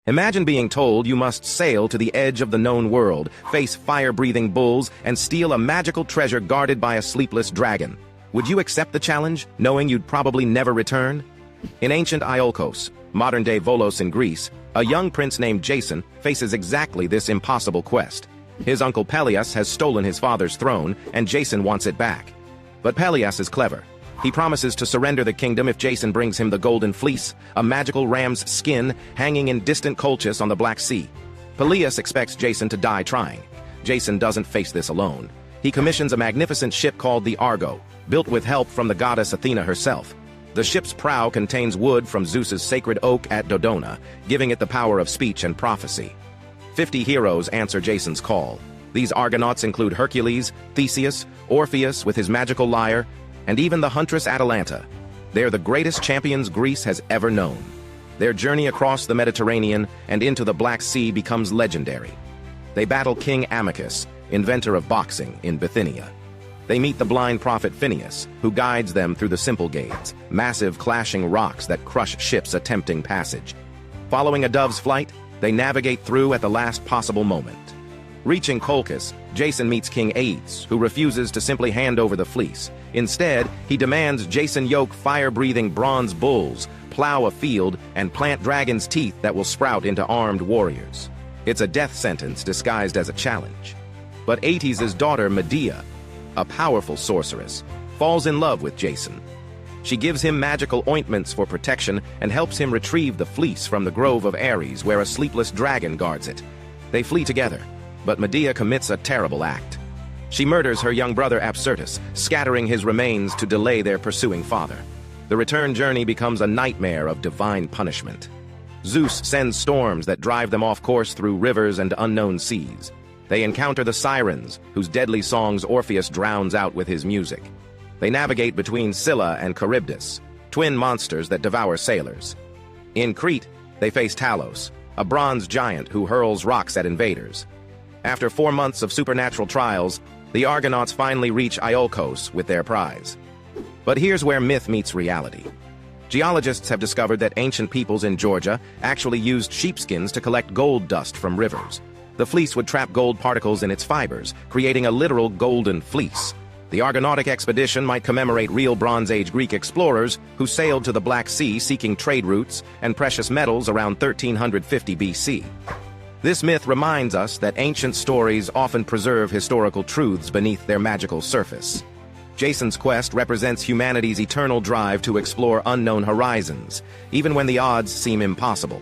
Imagine being told you must sail to the edge of the known world, face fire-breathing bulls, and steal a magical treasure guarded by a sleepless dragon. Would you accept the challenge, knowing you'd probably never return? In ancient Iolkos, modern-day Volos in Greece, a young prince named Jason faces exactly this impossible quest. His uncle Peleus has stolen his father's throne, and Jason wants it back. But Peleus is clever. He promises to surrender the kingdom if Jason brings him the Golden Fleece, a magical ram's skin hanging in distant Colchis on the Black Sea. Peleus expects Jason to die trying. Jason doesn't face this alone. He commissions a magnificent ship called the Argo, built with help from the goddess Athena herself. The ship's prow contains wood from Zeus's sacred oak at Dodona, giving it the power of speech and prophecy. 50 heroes answer Jason's call. These Argonauts include Hercules, Theseus, Orpheus with his magical lyre, and even the huntress Atalanta. They're the greatest champions Greece has ever known. Their journey across the Mediterranean and into the Black Sea becomes legendary. They battle King Amycus, inventor of boxing, in Bithynia. They meet the blind prophet Phineus, who guides them through the Symplegades, massive clashing rocks that crush ships attempting passage. Following a dove's flight, they navigate through at the last possible moment. Reaching Colchis, Jason meets King Aetes, who refuses to simply hand over the fleece. Instead, he demands Jason yoke fire-breathing bronze bulls, plow a field, and plant dragon's teeth that will sprout into armed warriors. It's a death sentence disguised as a challenge. But Aetes' daughter, Medea, a powerful sorceress, falls in love with Jason. She gives him magical ointments for protection and helps him retrieve the fleece from the grove of Ares, where a sleepless dragon guards it. They flee together, but Medea commits a terrible act. She murders her young brother Apsyrtus, scattering his remains to delay their pursuing father. The return journey becomes a nightmare of divine punishment. Zeus sends storms that drive them off course through rivers and unknown seas. They encounter the Sirens, whose deadly songs Orpheus drowns out with his music. They navigate between Scylla and Charybdis, twin monsters that devour sailors. In Crete, they face Talos, a bronze giant who hurls rocks at invaders. After 4 months of supernatural trials, the Argonauts finally reach Iolkos with their prize. But here's where myth meets reality. Geologists have discovered that ancient peoples in Georgia actually used sheepskins to collect gold dust from rivers. The fleece would trap gold particles in its fibers, creating a literal golden fleece. The Argonautic expedition might commemorate real Bronze Age Greek explorers who sailed to the Black Sea seeking trade routes and precious metals around 1350 BC. This myth reminds us that ancient stories often preserve historical truths beneath their magical surface. Jason's quest represents humanity's eternal drive to explore unknown horizons, even when the odds seem impossible.